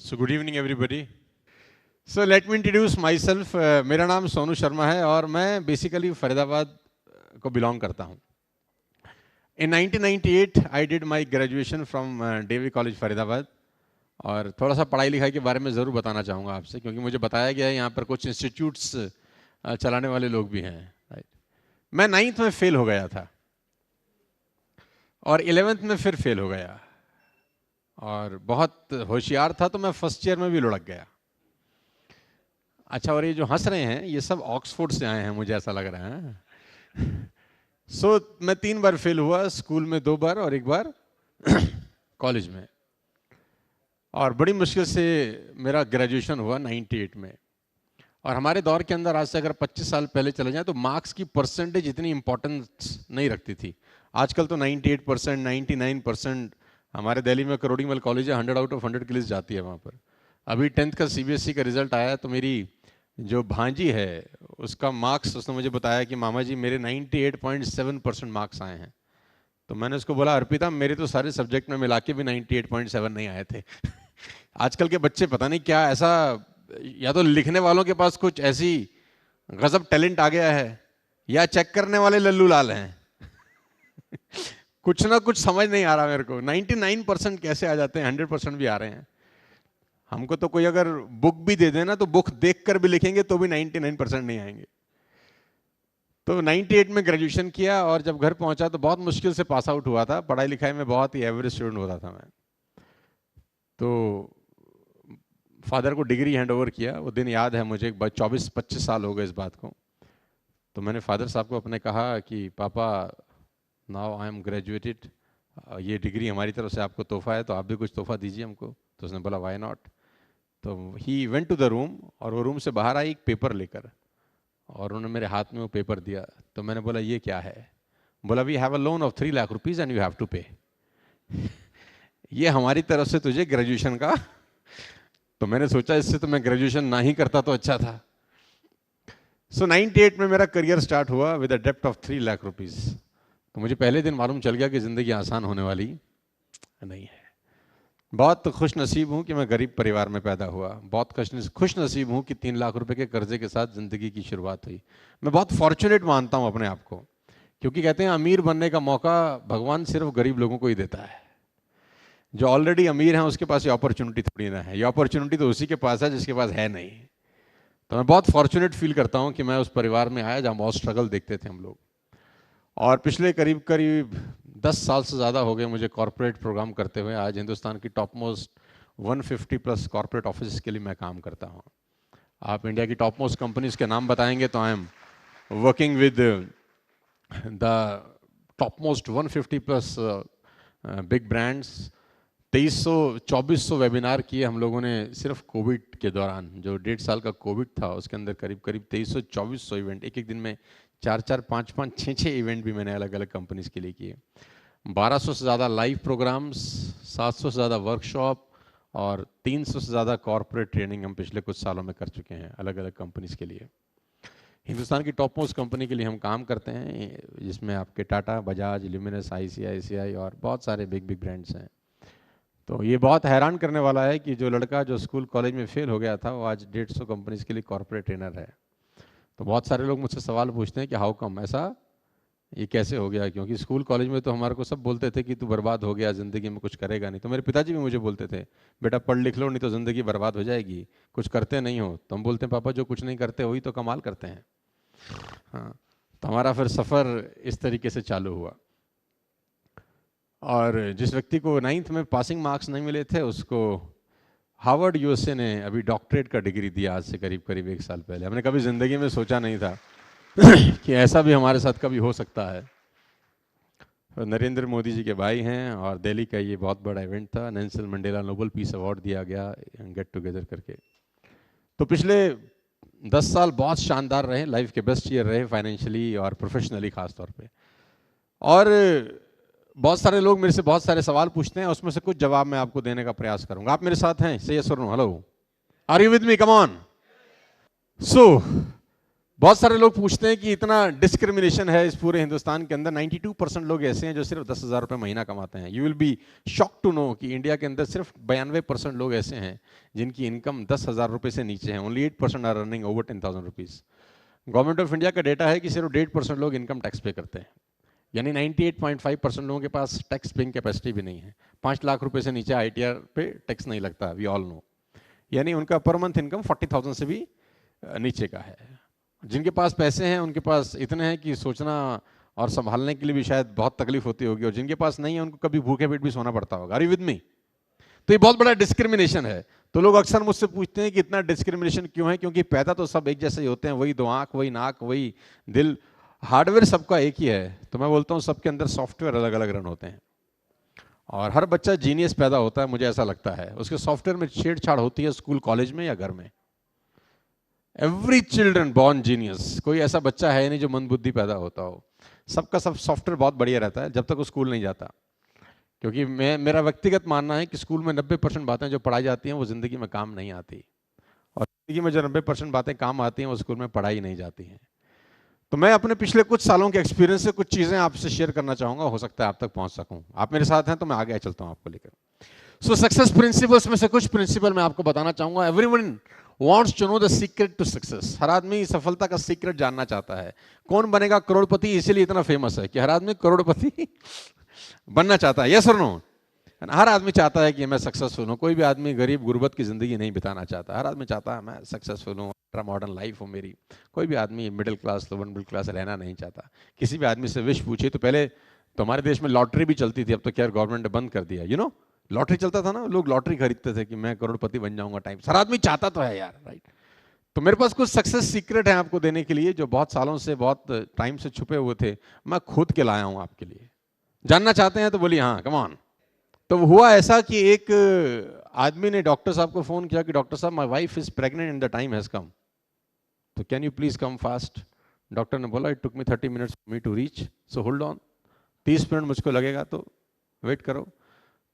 So good evening everybody. So let me introduce myself. मेरा नाम सोनू शर्मा है और मैं बेसिकली फरीदाबाद को बिलोंग करता हूँ. In 1998 I did my graduation from DAV college Faridabad. और थोड़ा सा पढ़ाई लिखाई के बारे में ज़रूर बताना चाहूँगा आपसे, क्योंकि मुझे बताया गया है यहाँ पर कुछ इंस्टीट्यूट्स चलाने वाले लोग भी हैं. राइट. मैं 9th में फेल हो गया था और 11th में फिर फेल हो गया और बहुत होशियार था तो मैं फर्स्ट ईयर में भी लुढ़क गया. अच्छा, और ये जो हंस रहे हैं ये सब ऑक्सफोर्ड से आए हैं, मुझे ऐसा लग रहा है. मैं 3 बार फेल हुआ, स्कूल में 2 बार और 1 बार कॉलेज में. और बड़ी मुश्किल से मेरा ग्रेजुएशन हुआ 98 में. और हमारे दौर के अंदर आज से अगर 25 साल पहले चले जाएं तो मार्क्स की परसेंटेज इतनी इंपॉर्टेंस नहीं रखती थी. आजकल तो 98%, 99%. हमारे दिल्ली में करोड़ीमल कॉलेज है, 100 आउट ऑफ 100 की लिस्ट जाती है वहाँ पर. अभी 10th का CBSE का रिजल्ट आया तो मेरी जो भांजी है उसका मार्क्स, उसने मुझे बताया कि मामा जी मेरे 98.7% मार्क्स आए हैं. तो मैंने उसको बोला, अर्पिता मेरे तो सारे सब्जेक्ट में मिला के भी 98.7 नहीं आए थे. आजकल के बच्चे पता नहीं क्या ऐसा, या तो लिखने वालों के पास कुछ ऐसी गजब टैलेंट आ गया है या चेक करने वाले लल्लू लाल हैं. कुछ ना कुछ समझ नहीं आ रहा मेरे को. 99% कैसे आ जाते हैं, 100% भी आ रहे हैं. हमको तो कोई अगर बुक भी दे देना तो बुक देखकर भी लिखेंगे तो भी 99% नहीं आएंगे. तो 98 में ग्रेजुएशन किया और जब घर पहुंचा तो बहुत मुश्किल से पास आउट हुआ था. पढ़ाई लिखाई में बहुत ही एवरेज स्टूडेंट होता था मैं. तो फादर को डिग्री हैंड ओवर किया. वो दिन याद है मुझे, 24-25 साल हो गए इस बात को. तो मैंने फादर साहब को अपने कहा कि पापा नाउ आई एम ग्रेजुएटेड, ये डिग्री हमारी तरफ से आपको तोहफा है तो आप भी कुछ तोहफा दीजिए हमको. तो उसने बोला व्हाई नॉट. तो he went to the room और वो रूम से बाहर आई एक पेपर लेकर और उन्होंने मेरे हाथ में वो पेपर दिया. तो मैंने बोला ये क्या है. बोला we have a loan of 3 lakh rupees and you have to pay. ये हमारी तरफ से तुझे ग्रेजुएशन का. तो मैंने सोचा इससे तो मैं ग्रेजुएशन ना ही करता तो अच्छा था. 98 में मेरा करियर स्टार्ट हुआ विद अ डेप्ट ऑफ 3 लाख रुपीज. तो मुझे पहले दिन मालूम चल गया कि ज़िंदगी आसान होने वाली नहीं है. बहुत खुश नसीब हूँ कि मैं गरीब परिवार में पैदा हुआ. बहुत खुश नसीब हूँ कि 3 लाख रुपए के कर्जे के साथ ज़िंदगी की शुरुआत हुई. मैं बहुत फॉर्चुनेट मानता हूँ अपने आप को, क्योंकि कहते हैं अमीर बनने का मौका भगवान सिर्फ गरीब लोगों को ही देता है. जो ऑलरेडी अमीर हैं उसके पास ये अपॉर्चुनिटी थोड़ी ना है. ये अपॉर्चुनिटी तो उसी के पास है जिसके पास है नहीं. तो मैं बहुत फॉर्चुनेट फील करता हूँ कि मैं उस परिवार में आया जहाँ बहुत स्ट्रगल देखते थे हम लोग. और पिछले करीब 10 साल से ज़्यादा हो गए मुझे कॉर्पोरेट प्रोग्राम करते हुए. आज हिंदुस्तान की टॉप मोस्ट 150+ कॉर्पोरेट ऑफिस के लिए मैं काम करता हूँ. आप इंडिया की टॉप मोस्ट कंपनीज के नाम बताएंगे तो I am working with the top most 150+ big brands. 2300-2400 webinar किए हम लोगों ने सिर्फ कोविड के दौरान. जो 1.5 साल का कोविड था उसके अंदर करीब 2300-2400 इवेंट. एक दिन में 4-4, 5-5, 6-6 इवेंट भी मैंने अलग अलग कंपनीज के लिए किए. 1200 से ज़्यादा लाइव प्रोग्राम्स, 700 से ज़्यादा वर्कशॉप और 300 से ज़्यादा कॉर्पोरेट ट्रेनिंग हम पिछले कुछ सालों में कर चुके हैं अलग अलग कंपनीज के लिए. हिंदुस्तान की टॉप मोस्ट कंपनी के लिए हम काम करते हैं, जिसमें आपके टाटा, बजाज, ल्यूमिनस, ICICI और बहुत सारे बिग ब्रांड्स हैं. तो ये बहुत हैरान करने वाला है कि जो लड़का जो स्कूल कॉलेज में फेल हो गया था वो आज 150 कंपनीज के लिए कॉर्पोरेट ट्रेनर है. तो बहुत सारे लोग मुझसे सवाल पूछते हैं कि हाउ कम, ऐसा ये कैसे हो गया. क्योंकि स्कूल कॉलेज में तो हमारे को सब बोलते थे कि तू बर्बाद हो गया, ज़िंदगी में कुछ करेगा नहीं. तो मेरे पिताजी भी मुझे बोलते थे बेटा पढ़ लिख लो नहीं तो ज़िंदगी बर्बाद हो जाएगी, कुछ करते नहीं हो. तो हम बोलते हैं पापा जो कुछ नहीं करते वही तो कमाल करते हैं. हाँ, तो हमारा फिर सफ़र इस तरीके से चालू हुआ. और जिस व्यक्ति को 9th में पासिंग मार्क्स नहीं मिले थे उसको हार्वर्ड USA ने अभी डॉक्टरेट का डिग्री दिया आज से करीब 1 साल पहले. हमने कभी ज़िंदगी में सोचा नहीं था कि ऐसा भी हमारे साथ कभी हो सकता है. नरेंद्र मोदी जी के भाई हैं और दिल्ली का ये बहुत बड़ा इवेंट था. Nelson Mandela Nobel peace award दिया गया गेट टुगेदर करके. तो पिछले 10 साल बहुत शानदार रहे, लाइफ के बेस्ट ईयर रहे फाइनेंशियली और प्रोफेशनली खास तौर पे. और बहुत सारे लोग मेरे से बहुत सारे सवाल पूछते हैं, उसमें से कुछ जवाब मैं आपको देने का प्रयास करूंगा. आप मेरे साथ हैं? से यस और no. Hello, are you with me? Come on. So बहुत सारे लोग पूछते हैं कि इतना डिस्क्रिमिनेशन है इस पूरे हिंदुस्तान के अंदर। 92% लोग ऐसे हैं जो सिर्फ 10,000 रुपये महीना कमाते हैं। You will be shock to know कि इंडिया के अंदर सिर्फ 92% लोग ऐसे हैं जिनकी इनकम 10,000 रुपये से नीचे है। Only 8% are earning over 10,000 rupees. Government of India का डेटा है कि सिर्फ 1.5% लोग इनकम टैक्स पे करते हैं, यानी 98.5% लोगों के पास टैक्स पेइंग कैपेसिटी भी नहीं है। 5 लाख रुपए से नीचे ITR पे टैक्स नहीं लगता, वी ऑल नो। यानी उनका पर मंथ इनकम 40,000 से भी नीचे का है। जिनके पास पैसे हैं उनके पास इतने हैं कि सोचना और संभालने के लिए भी शायद बहुत तकलीफ होती होगी, और जिनके पास नहीं है उनको कभी भूखे पेट भी सोना पड़ता होगा। Are you with me? तो ये बहुत बड़ा डिस्क्रिमिनेशन है। तो लोग अक्सर मुझसे पूछते हैं कि इतना डिस्क्रिमिनेशन क्यों है? क्योंकि पैदा तो सब एक जैसे ही होते हैं, वही 2 आंख, वही नाक, वही दिल, हार्डवेयर सबका एक ही है। तो मैं बोलता हूँ सबके अंदर सॉफ्टवेयर अलग अलग रन होते हैं, और हर बच्चा जीनियस पैदा होता है, मुझे ऐसा लगता है। उसके सॉफ्टवेयर में छेड़छाड़ होती है स्कूल कॉलेज में या घर में। एवरी चिल्ड्रन बॉर्न जीनियस, कोई ऐसा बच्चा है नहीं जो मंदबुद्धि पैदा होता हो। सबका सब सॉफ्टवेयर बहुत बढ़िया रहता है जब तक वो स्कूल नहीं जाता। क्योंकि मेरा व्यक्तिगत मानना है कि स्कूल में 90% बातें जो पढ़ाई जाती हैं वो ज़िंदगी में काम नहीं आती, और ज़िंदगी में जो 90% बातें काम आती हैं वो स्कूल में पढ़ाई नहीं जाती हैं। तो मैं अपने पिछले कुछ सालों के एक्सपीरियंस से कुछ चीज़ें आपसे शेयर करना चाहूँगा, हो सकता है आप तक पहुँच सकूँ। आप मेरे साथ हैं तो मैं आगे चलता हूँ आपको लेकर। सो सक्सेस प्रिंसिपल्स में से कुछ प्रिंसिपल मैं आपको बताना चाहूँगा। Everyone wants to know the secret to success। हर आदमी सफलता का सीक्रेट जानना चाहता है। कौन बनेगा करोड़पति, इसीलिए इतना फेमस है कि हर आदमी करोड़पति बनना चाहता है। यस और नो? हर आदमी चाहता है कि मैं सक्सेसफुल हूँ। कोई भी आदमी गरीब गुर्बत की जिंदगी नहीं बिताना चाहता। हर आदमी चाहता है मैं सक्सेसफुल हूँ, मॉडर्न लाइफ हो मेरी। कोई भी आदमी middle class, lower middle class रहना नहीं चाहता। किसी भी आदमी से विश पूछिए तो पहले तो हमारे देश में लॉटरी भी चलती थी, अब तो क्या गवर्नमेंट ने बंद कर दिया। यू नो, लॉटरी चलता था ना, लोग लॉटरी खरीदते थे कि मैं करोड़पति बन जाऊंगा टाइम। हर आदमी चाहता तो है यार, राइट? तो मेरे पास कुछ सक्सेस सीक्रेट है आपको देने के लिए, जो बहुत सालों से, बहुत टाइम से छुपे हुए थे। मैं खुद के लाया हूं आपके लिए। जानना चाहते हैं तो बोलिए हाँ, कम ऑन। तो हुआ ऐसा कि एक आदमी ने डॉक्टर साहब को फोन किया कि डॉक्टर साहब, my wife is pregnant and the time has come, तो can you please come fast. Doctor ने बोला it took me 30 minutes for me to reach, so hold on. 30 minute मुझको लगेगा तो वेट करो।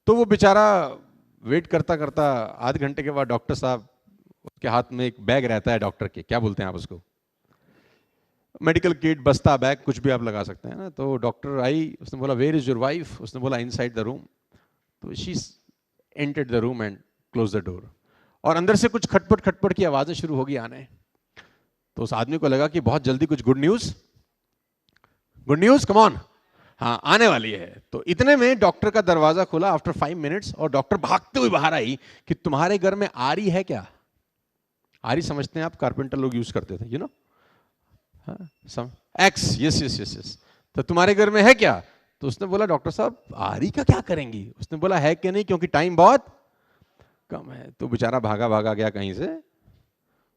तो वो बेचारा वेट करता करता आध घंटे के बाद डॉक्टर साहब, उसके हाथ में एक बैग रहता है डॉक्टर के, क्या बोलते हैं आप उसको, मेडिकल किट, बस्ता, बैग, कुछ भी आप लगा सकते हैं ना। तो डॉक्टर आई, उसने बोला वेयर इज योर वाइफ, उसने बोला इनसाइड द रूम। तो she entered the room and close the door, और अंदर से कुछ खटपट खटपट की आवाजें शुरू होगी आने। तो उस आदमी को लगा कि बहुत जल्दी कुछ गुड न्यूज, कम ऑन, हाँ आने वाली है। तो इतने में डॉक्टर का दरवाजा खुला आफ्टर 5 मिनट्स, और डॉक्टर भागते हुए बाहर आई कि तुम्हारे घर में आरी है क्या? आरी समझते हैं आप, कारपेंटर लोग यूज करते थे, you know, x, yes yes yes yes. तो तुम्हारे घर में है क्या? तो उसने बोला डॉक्टर साहब आरी का क्या करेंगी? उसने बोला है कि नहीं, क्योंकि टाइम बहुत कम है। तो बेचारा भागा भागा गया कहीं से,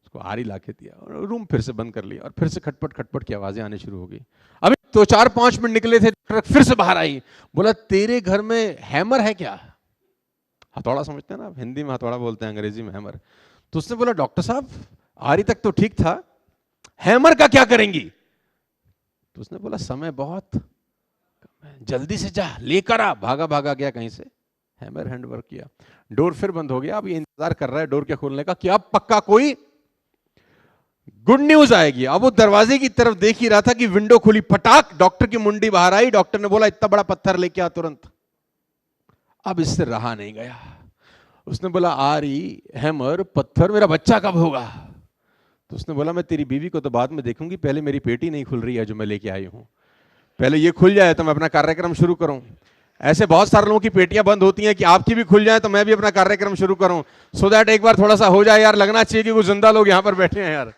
उसको आरी लाके दिया और रूम फिर से बंद कर लिया, और फिर से खटपट खटपट की आवाजें आने शुरू हो गई। अभी तो 4-5 मिनट निकले थे, फिर से बाहर आई, बोला तेरे घर में हैमर है क्या? हथौड़ा समझते हैं ना, हिंदी में हथौड़ा बोलते हैं, अंग्रेजी में हैमर। तो उसने बोला डॉक्टर साहब आरी तक तो ठीक था, हैमर का क्या करेंगी? तो उसने बोला समय बहुत कम है, जल्दी से जा लेकर आ। भागा भागा गया कहीं से, हैमर हैंड वर्क किया, डोर फिर बंद हो गया। अब ये इंतजार कर रहा है डोर के खोलने का कि अब पक्का कोई गुड न्यूज आएगी। अब वो दरवाजे की तरफ देख ही रहा था कि विंडो खुली, फटाक डॉक्टर की मुंडी बाहर आई। डॉक्टर ने बोला इतना बड़ा पत्थर लेके आ तुरंत। अब इससे रहा नहीं गया, उसने बोला आरी, हैमर, पत्थर, मेरा बच्चा कब होगा? तो उसने बोला मैं तेरी बीवी को तो बाद में देखूंगी, पहले मेरी पेटी नहीं खुल रही है जो मैं लेके आई हूं, पहले ये खुल जाए तो मैं अपना कार्यक्रम शुरू करूं। ऐसे बहुत सारे लोगों की पेटियां बंद होती हैं कि आपकी भी खुल जाए तो मैं भी अपना कार्यक्रम शुरू करूं, सो दैट एक बार थोड़ा सा हो जाए यार, लगना चाहिए कि कुछ जिंदा लोग यहां पर बैठे हैं यार।